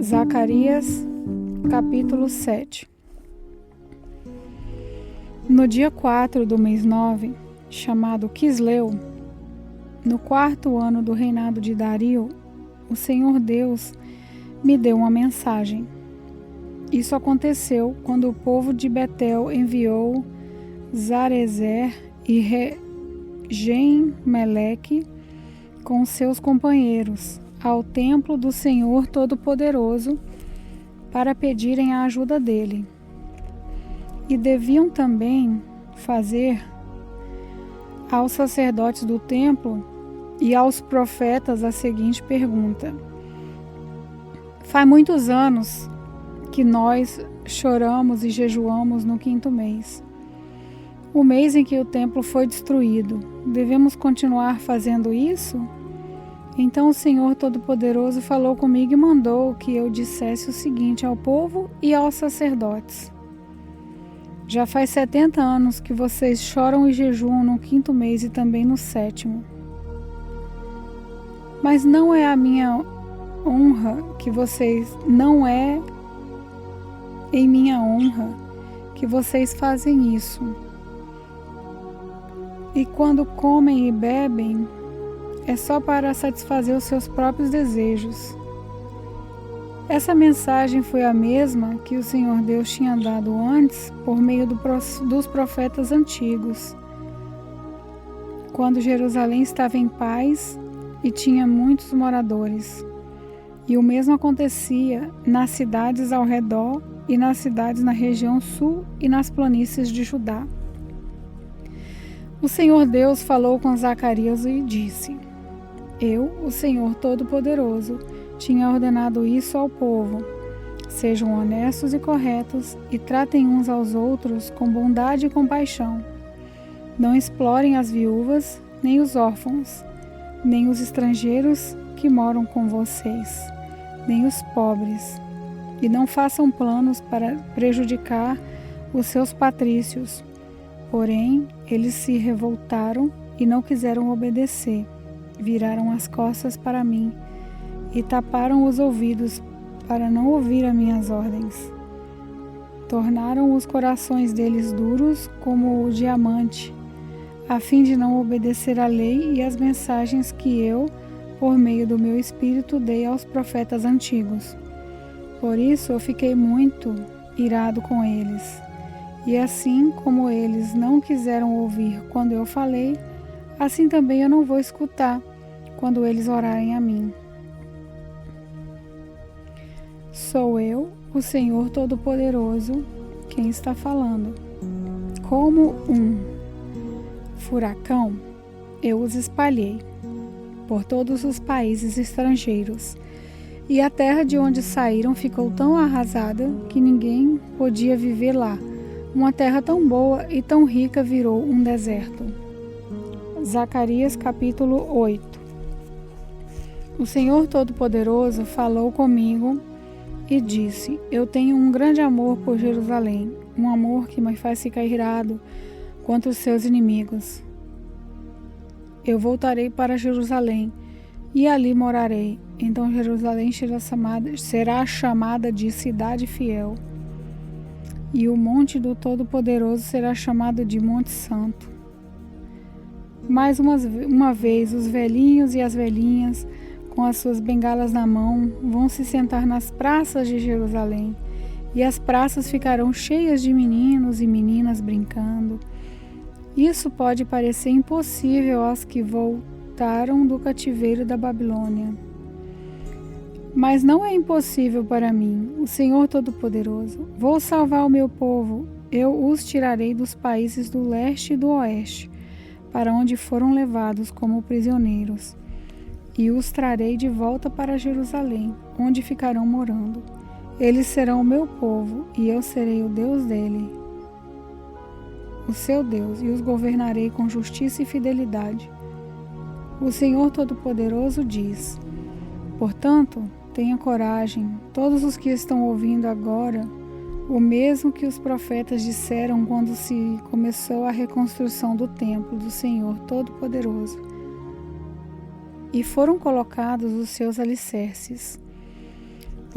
Zacarias, capítulo 7. No dia 4 do mês 9, chamado Quisleu, no 4º ano do reinado de Dario, o Senhor Deus me deu uma mensagem. Isso aconteceu quando o povo de Betel enviou Zarezer e Regem-Meleque com seus companheiros ao templo do Senhor Todo-Poderoso para pedirem a ajuda dele. E deviam também fazer aos sacerdotes do templo e aos profetas a seguinte pergunta: Faz muitos anos que nós choramos e jejuamos no 5º mês, o mês em que o templo foi destruído. Devemos continuar fazendo isso? Então o Senhor Todo-Poderoso falou comigo e mandou que eu dissesse o seguinte ao povo e aos sacerdotes: Já faz 70 anos que vocês choram e jejuam no 5º mês e também no 7º. Mas não é a minha honra que vocês, não é em minha honra que vocês fazem isso. E quando comem e bebem, é só para satisfazer os seus próprios desejos. Essa mensagem foi a mesma que o Senhor Deus tinha dado antes por meio dos profetas antigos, quando Jerusalém estava em paz e tinha muitos moradores. E o mesmo acontecia nas cidades ao redor e nas cidades na região sul e nas planícies de Judá. O Senhor Deus falou com Zacarias e disse: Eu, o Senhor Todo-Poderoso, tinha ordenado isso ao povo. Sejam honestos e corretos e tratem uns aos outros com bondade e compaixão. Não explorem as viúvas, nem os órfãos, nem os estrangeiros que moram com vocês, nem os pobres. E não façam planos para prejudicar os seus patrícios. Porém, eles se revoltaram e não quiseram obedecer. Viraram as costas para mim e taparam os ouvidos para não ouvir as minhas ordens. Tornaram os corações deles duros como o diamante, a fim de não obedecer à lei e às mensagens que eu, por meio do meu espírito, dei aos profetas antigos. Por isso eu fiquei muito irado com eles. E assim como eles não quiseram ouvir quando eu falei, assim também eu não vou escutar quando eles orarem a mim. Sou eu, o Senhor Todo-Poderoso, quem está falando. Como um furacão, eu os espalhei por todos os países estrangeiros, e a terra de onde saíram ficou tão arrasada que ninguém podia viver lá. Uma terra tão boa e tão rica virou um deserto. Zacarias capítulo 8. O Senhor Todo-Poderoso falou comigo e disse: Eu tenho um grande amor por Jerusalém, um amor que me faz ficar irado contra os seus inimigos. Eu voltarei para Jerusalém e ali morarei. Então Jerusalém será chamada de Cidade Fiel. E o monte do Todo-Poderoso será chamado de Monte Santo. Mais uma vez, os velhinhos e as velhinhas, com as suas bengalas na mão, vão se sentar nas praças de Jerusalém, e as praças ficarão cheias de meninos e meninas brincando. Isso pode parecer impossível aos que voltaram do cativeiro da Babilônia. Mas não é impossível para mim, o Senhor Todo-Poderoso. Vou salvar o meu povo. Eu os tirarei dos países do leste e do oeste, para onde foram levados como prisioneiros, e os trarei de volta para Jerusalém, onde ficarão morando. Eles serão o meu povo, e eu serei o Deus dele, o seu Deus, e os governarei com justiça e fidelidade. O Senhor Todo-Poderoso diz: Portanto, tenha coragem, todos os que estão ouvindo agora, o mesmo que os profetas disseram quando se começou a reconstrução do templo do Senhor Todo-Poderoso, e foram colocados os seus alicerces.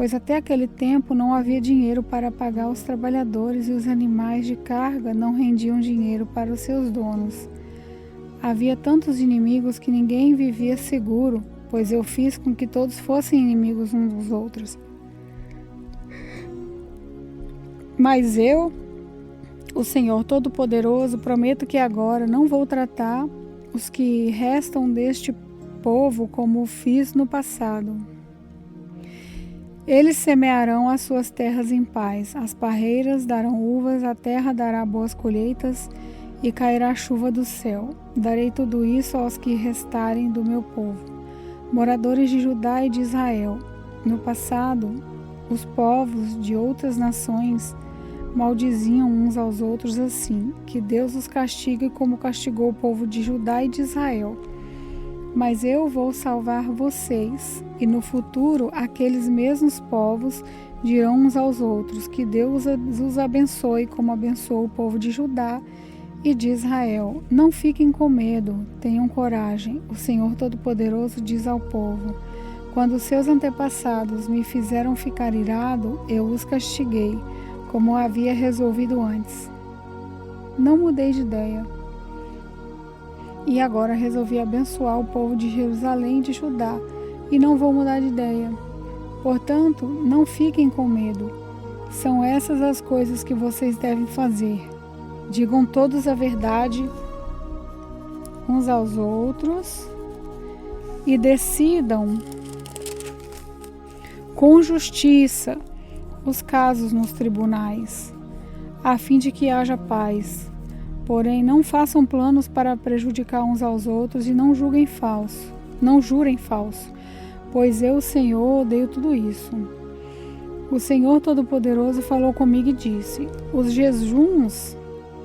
pois até aquele tempo não havia dinheiro para pagar os trabalhadores e os animais de carga não rendiam dinheiro para os seus donos. Havia tantos inimigos que ninguém vivia seguro, pois eu fiz com que todos fossem inimigos uns dos outros. Mas eu, o Senhor Todo-Poderoso, prometo que agora não vou tratar os que restam deste povo como fiz no passado. Eles semearão as suas terras em paz, as parreiras darão uvas, a terra dará boas colheitas e cairá chuva do céu. Darei tudo isso aos que restarem do meu povo, moradores de Judá e de Israel. No passado, os povos de outras nações maldiziam uns aos outros assim, que Deus os castigue como castigou o povo de Judá e de Israel. Mas eu vou salvar vocês, e no futuro aqueles mesmos povos dirão uns aos outros que Deus os abençoe como abençoou o povo de Judá e de Israel. Não fiquem com medo, tenham coragem. O Senhor Todo-Poderoso diz ao povo: quando seus antepassados me fizeram ficar irado, eu os castiguei, como havia resolvido antes. Não mudei de ideia. E agora resolvi abençoar o povo de Jerusalém e de Judá, e não vou mudar de ideia. Portanto, não fiquem com medo. São essas as coisas que vocês devem fazer. Digam todos a verdade uns aos outros e decidam com justiça os casos nos tribunais, a fim de que haja paz. Porém, não façam planos para prejudicar uns aos outros e não jurem falso, pois eu, o Senhor, odeio tudo isso. O Senhor Todo-Poderoso falou comigo e disse: os jejuns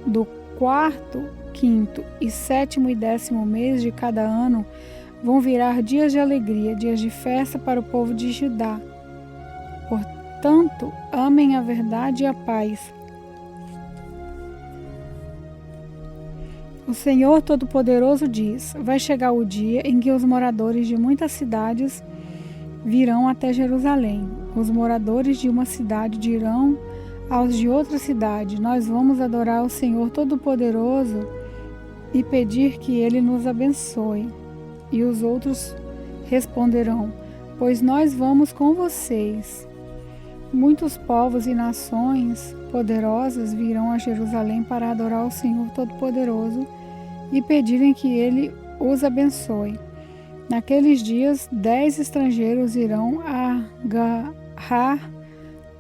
do 4º, 5º e 7º e 10º mês de cada ano vão virar dias de alegria, dias de festa para o povo de Judá. Portanto, amem a verdade e a paz. O Senhor Todo-Poderoso diz: vai chegar o dia em que os moradores de muitas cidades virão até Jerusalém. Os moradores de uma cidade dirão aos de outra cidade: nós vamos adorar o Senhor Todo-Poderoso e pedir que Ele nos abençoe. E os outros responderão: pois nós vamos com vocês. Muitos povos e nações poderosas virão a Jerusalém para adorar o Senhor Todo-Poderoso e pedirem que Ele os abençoe. Naqueles dias, 10 estrangeiros irão agarrar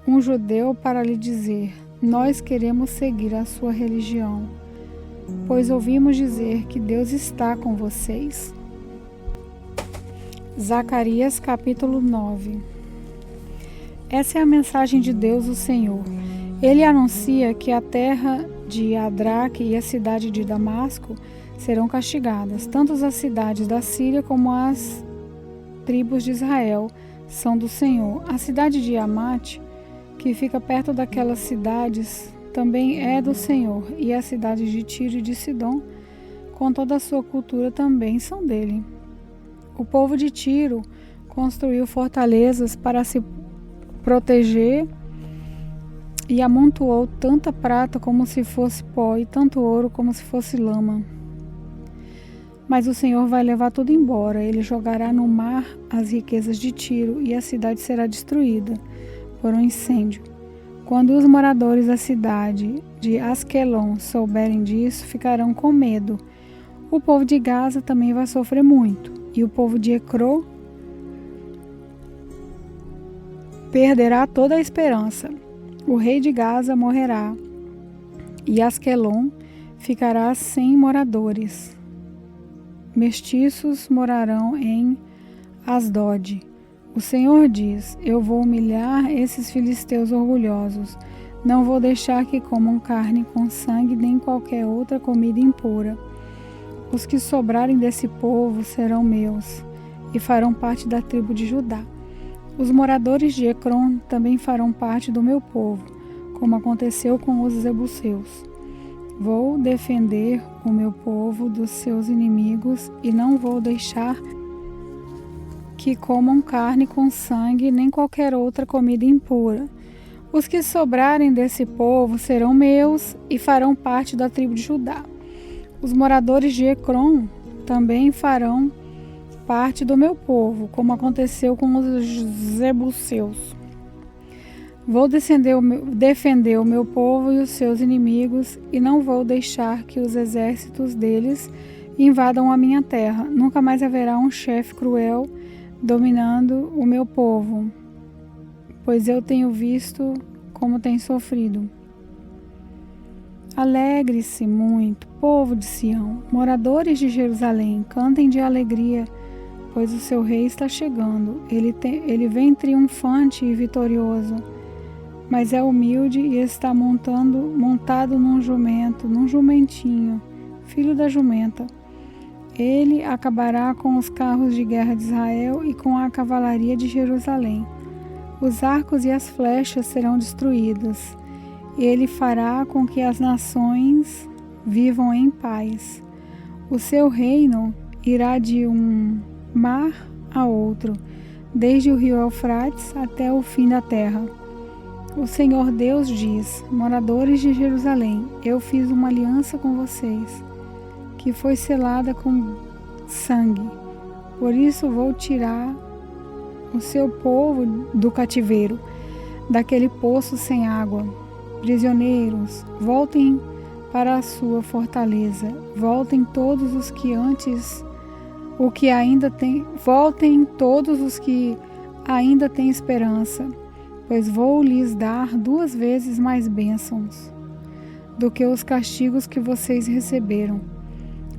um judeu para lhe dizer: nós queremos seguir a sua religião, pois ouvimos dizer que Deus está com vocês. Zacarias capítulo 9. Essa é a mensagem de Deus, o Senhor. Ele anuncia que a terra de Adraque e a cidade de Damasco serão castigadas. Tanto as cidades da Síria como as tribos de Israel são do Senhor. A cidade de Amate, que fica perto daquelas cidades, também é do Senhor. E as cidades de Tiro e de Sidom, com toda a sua cultura, também são dele. O povo de Tiro construiu fortalezas para se proteger e amontoou tanta prata como se fosse pó e tanto ouro como se fosse lama. Mas o Senhor vai levar tudo embora. Ele jogará no mar as riquezas de Tiro e a cidade será destruída por um incêndio. Quando os moradores da cidade de Asquelon souberem disso, ficarão com medo. O povo de Gaza também vai sofrer muito, e o povo de Ecrón perderá toda a esperança. O rei de Gaza morrerá, e Asquelon ficará sem moradores. Mestiços morarão em Asdod. O Senhor diz: eu vou humilhar esses filisteus orgulhosos. Não vou deixar que comam carne com sangue nem qualquer outra comida impura. Os que sobrarem desse povo serão meus e farão parte da tribo de Judá. Os moradores de Ecrón também farão parte do meu povo, como aconteceu com os jebuseus. Vou defender o meu povo dos seus inimigos e não vou deixar que comam carne com sangue, nem qualquer outra comida impura. Os que sobrarem desse povo serão meus e farão parte da tribo de Judá. Os moradores de Ecrom também farão parte do meu povo, como aconteceu com os jebuseus. Vou defender o meu povo e os seus inimigos, e não vou deixar que os exércitos deles invadam a minha terra. Nunca mais haverá um chefe cruel dominando o meu povo, pois eu tenho visto como tem sofrido. Alegre-se muito, povo de Sião, moradores de Jerusalém, cantem de alegria, pois o seu rei está chegando. Ele vem triunfante e vitorioso, mas é humilde e está montado num jumentinho, filho da jumenta. Ele acabará com os carros de guerra de Israel e com a cavalaria de Jerusalém. Os arcos e as flechas serão destruídos. Ele fará com que as nações vivam em paz. O seu reino irá de um mar a outro, desde o rio Eufrates até o fim da terra. O Senhor Deus diz: moradores de Jerusalém, eu fiz uma aliança com vocês, que foi selada com sangue. Por isso vou tirar o seu povo do cativeiro, daquele poço sem água. Prisioneiros, voltem para a sua fortaleza. Voltem todos os que ainda têm esperança, pois vou lhes dar 2 vezes mais bênçãos do que os castigos que vocês receberam.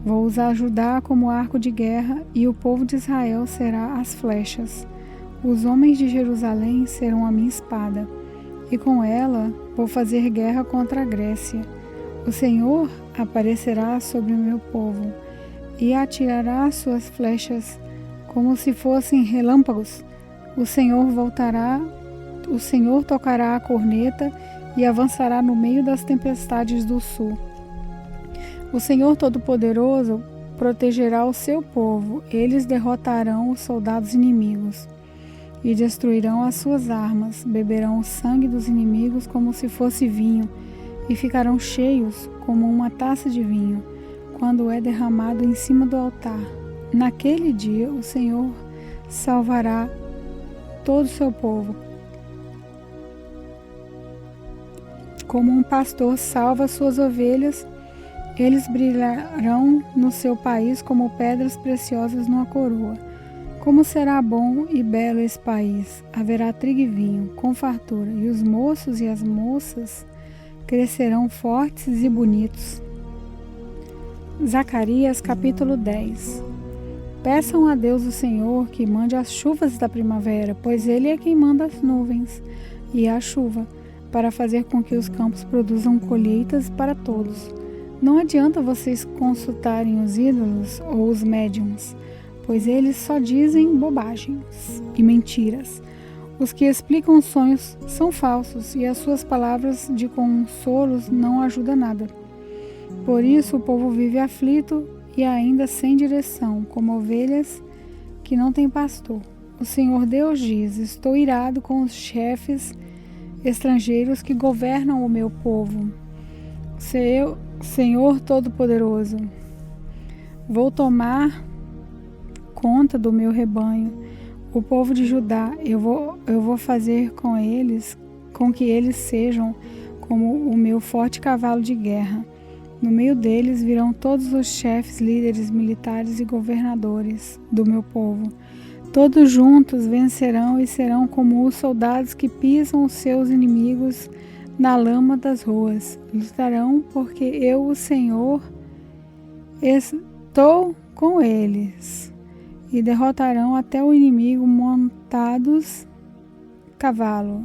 Vou os ajudar como arco de guerra, e o povo de Israel será as flechas. Os homens de Jerusalém serão a minha espada, e com ela vou fazer guerra contra a Grécia. O Senhor aparecerá sobre o meu povo e atirará suas flechas como se fossem relâmpagos. O Senhor tocará a corneta e avançará no meio das tempestades do sul. O Senhor Todo-Poderoso protegerá o seu povo. Eles derrotarão os soldados inimigos e destruirão as suas armas. Beberão o sangue dos inimigos como se fosse vinho e ficarão cheios como uma taça de vinho quando é derramado em cima do altar. Naquele dia o Senhor salvará todo o seu povo, como um pastor salva suas ovelhas. Eles brilharão no seu país como pedras preciosas numa coroa. Como será bom e belo esse país! Haverá trigo e vinho com fartura, e os moços e as moças crescerão fortes e bonitos. Zacarias capítulo 10. Peçam a Deus o Senhor que mande as chuvas da primavera, pois Ele é quem manda as nuvens e a chuva, para fazer com que os campos produzam colheitas para todos. Não adianta vocês consultarem os ídolos ou os médiuns, pois eles só dizem bobagens e mentiras. Os que explicam sonhos são falsos, e as suas palavras de consolos não ajudam nada. Por isso o povo vive aflito e ainda sem direção, como ovelhas que não têm pastor. O Senhor Deus diz: estou irado com os chefes estrangeiros que governam o meu povo. Senhor Todo-Poderoso, vou tomar conta do meu rebanho, o povo de Judá. Eu vou fazer com que eles sejam como o meu forte cavalo de guerra. No meio deles virão todos os chefes, líderes militares e governadores do meu povo. Todos juntos vencerão e serão como os soldados que pisam os seus inimigos na lama das ruas. Lutarão porque eu, o Senhor, estou com eles, e derrotarão até o inimigo montados a cavalo.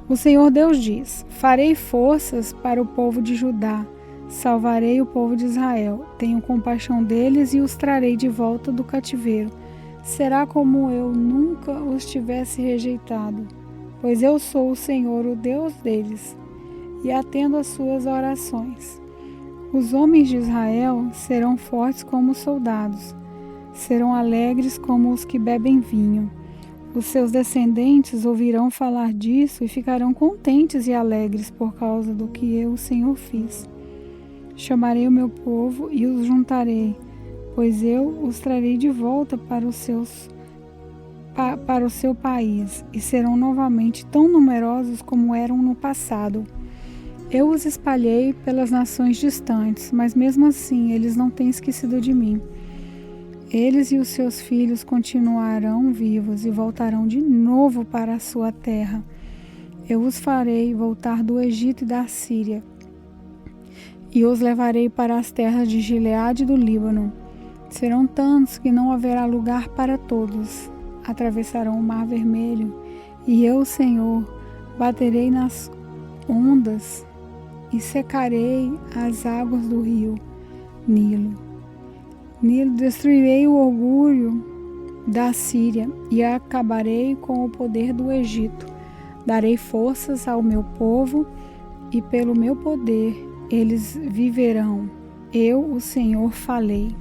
O Senhor Deus diz: farei forças para o povo de Judá, salvarei o povo de Israel, tenho compaixão deles e os trarei de volta do cativeiro. Será como eu nunca os tivesse rejeitado, pois eu sou o Senhor, o Deus deles, e atendo às suas orações. Os homens de Israel serão fortes como soldados, serão alegres como os que bebem vinho. Os seus descendentes ouvirão falar disso e ficarão contentes e alegres por causa do que eu, o Senhor, fiz. Chamarei o meu povo e os juntarei, pois eu os trarei de volta para o seu país, e serão novamente tão numerosos como eram no passado. Eu os espalhei pelas nações distantes, mas mesmo assim eles não têm esquecido de mim. Eles e os seus filhos continuarão vivos e voltarão de novo para a sua terra. Eu os farei voltar do Egito e da Síria, e os levarei para as terras de Gileade e do Líbano. Serão tantos que não haverá lugar para todos. Atravessarão o Mar Vermelho, e eu, Senhor, baterei nas ondas e secarei as águas do rio Nilo. Destruirei o orgulho da Síria e acabarei com o poder do Egito. Darei forças ao meu povo e pelo meu poder eles viverão. Eu, o Senhor, falei.